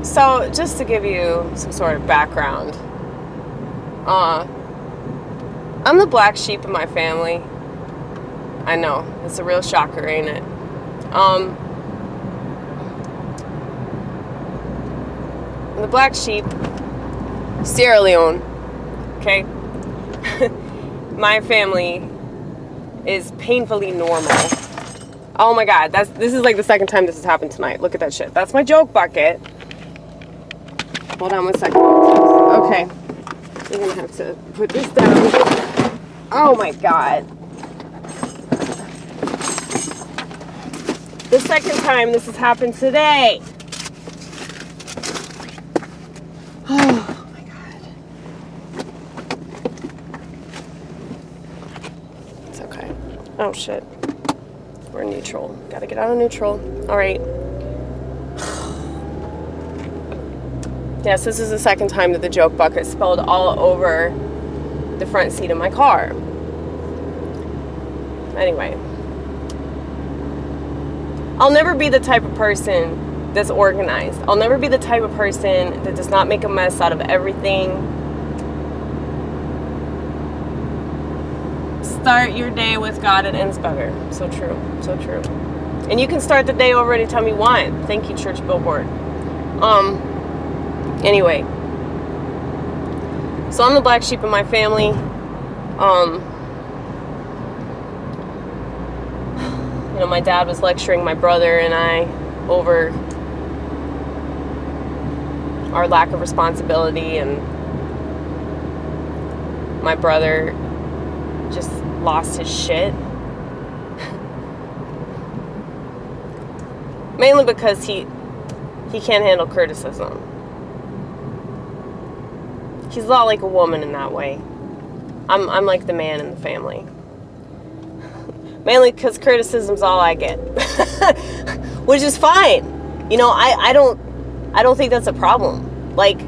So, just to give you some sort of background, I'm the black sheep of my family. I know, it's a real shocker, ain't it? I'm the black sheep, Sierra Leone, okay? My family is painfully normal. Oh my god, this is like the second time this has happened tonight. Look at that shit. That's my joke bucket. Hold on 1 second. Okay. You're gonna have to put this down. Oh my god. The second time this has happened today. Oh my god. It's okay. Oh shit. We're neutral. Gotta get out of neutral. Alright. Yes, this is the second time that the joke bucket spilled all over the front seat of my car. Anyway. I'll never be the type of person that's organized. I'll never be the type of person that does not make a mess out of everything. Start your day with God, it ends better. So true, so true. And you can start the day over anytime you want. Thank you, church billboard. Anyway. So I'm the black sheep of my family. You know, my dad was lecturing my brother and I over our lack of responsibility, and my brother just lost his shit. Mainly because he can't handle criticism. He's a lot like a woman in that way. I'm like the man in the family. Mainly because criticism's all I get. Which is fine. You know, I don't think that's a problem. Like,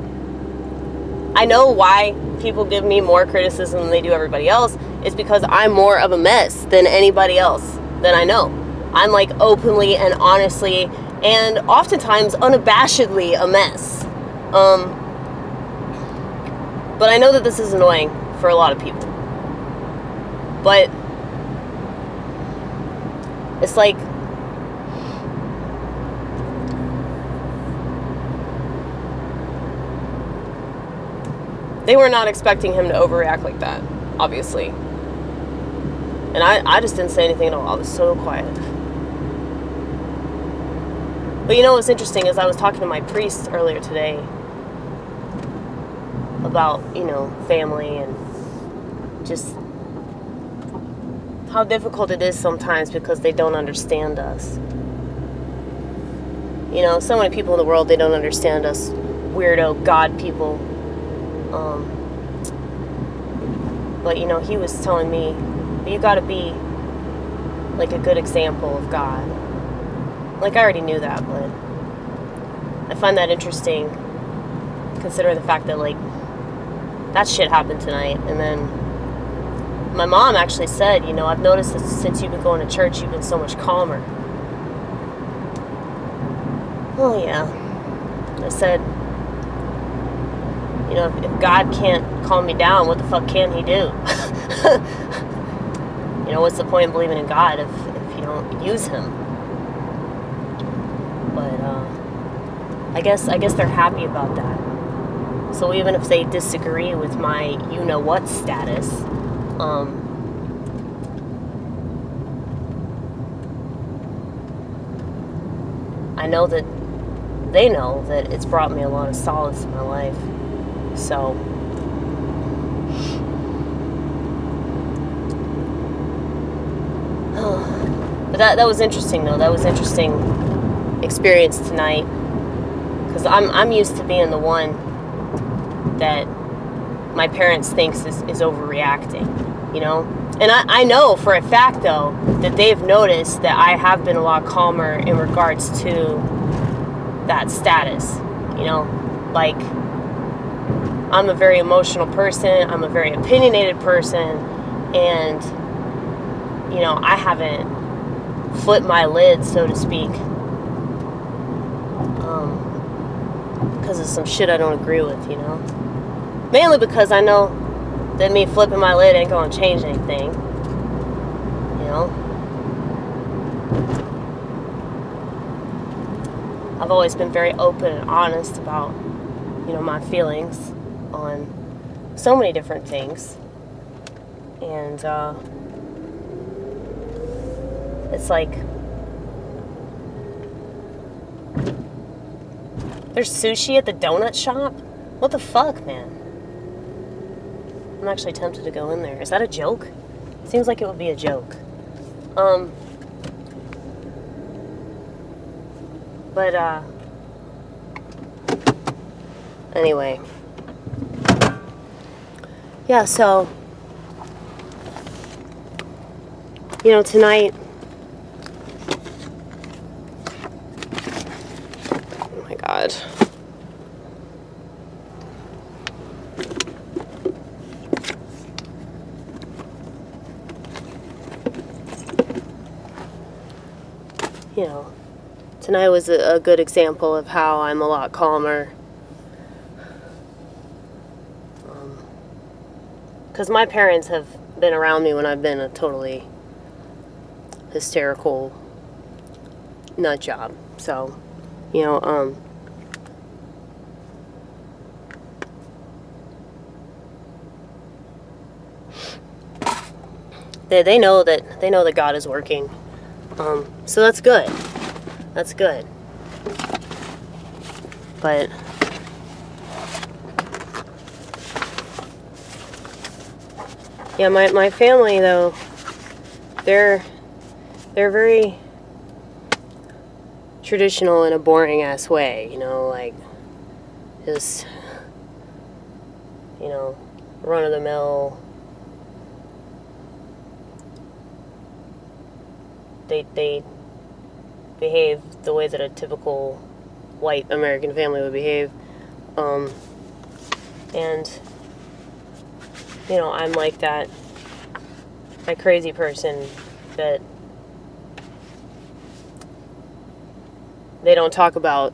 I know why people give me more criticism than they do everybody else. It's because I'm more of a mess than anybody else that I know. I'm like openly and honestly and oftentimes unabashedly a mess. But I know that this is annoying for a lot of people. But it's like, they were not expecting him to overreact like that, obviously. And I just didn't say anything at all. I was so quiet. But you know what's interesting is I was talking to my priest earlier today about, you know, family and just how difficult it is sometimes because they don't understand us. You know, so many people in the world, they don't understand us weirdo God people. But, you know, he was telling me, you gotta be like a good example of God. Like, I already knew that, but I find that interesting considering the fact that, like, that shit happened tonight. And then my mom actually said, you know, I've noticed that since you've been going to church, you've been so much calmer. Oh, yeah. I said, you know, if God can't calm me down, what the fuck can he do? You know, what's the point of believing in God if you don't use him? But I guess they're happy about that. So even if they disagree with my you-know-what status, I know that they know that it's brought me a lot of solace in my life. So, but that was interesting though. That was interesting experience tonight, because I'm used to being the one that my parents thinks is overreacting, you know. And I know for a fact though that they've noticed that I have been a lot calmer in regards to that status, you know. Like, I'm a very emotional person, I'm a very opinionated person, and, you know, I haven't flipped my lid, so to speak. because of some shit I don't agree with, you know? Mainly because I know that me flipping my lid ain't gonna change anything, you know? I've always been very open and honest about, you know, my feelings on so many different things. And, it's like, there's sushi at the donut shop? What the fuck, man? I'm actually tempted to go in there. Is that a joke? Seems like it would be a joke. But, anyway. Yeah, so, you know, tonight, oh my God. You know, tonight was a good example of how I'm a lot calmer. Because my parents have been around me when I've been a totally hysterical nut job. So, you know, they know that God is working. So that's good. That's good. But yeah, my family though, they're very traditional in a boring ass way, you know, like just, you know, run of the mill. They behave the way that a typical white American family would behave. And, you know, I'm like that crazy person that they don't talk about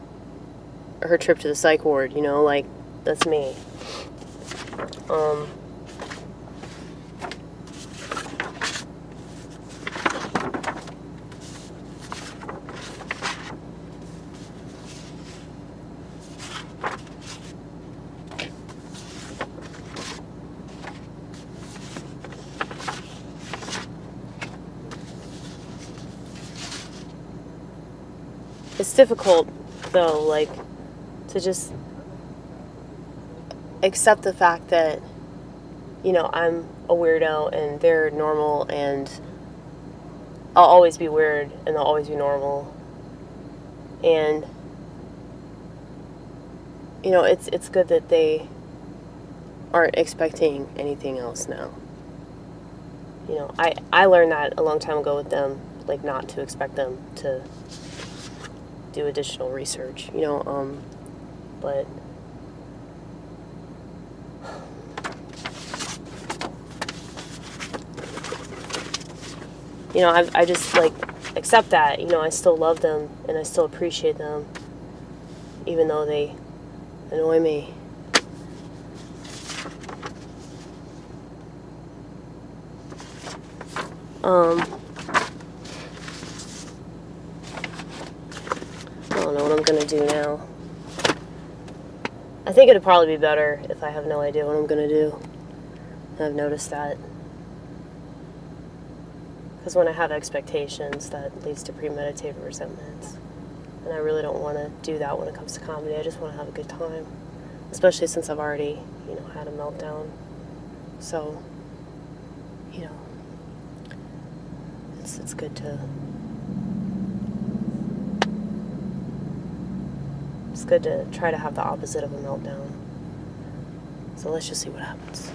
her trip to the psych ward, you know, like, that's me. It's difficult, though, like, to just accept the fact that, you know, I'm a weirdo and they're normal, and I'll always be weird and they'll always be normal. And, you know, it's good that they aren't expecting anything else now. You know, I learned that a long time ago with them, like, not to expect them to do additional research, you know, but you know, I just, like, accept that, you know, I still love them and I still appreciate them, even though they annoy me. I don't know what I'm gonna do now. I think it'd probably be better if I have no idea what I'm gonna do. I've noticed that. Because when I have expectations, that leads to premeditated resentments. And I really don't want to do that when it comes to comedy. I just want to have a good time. Especially since I've already, you know, had a meltdown. So, you know, it's good to... It's good to try to have the opposite of a meltdown. So let's just see what happens.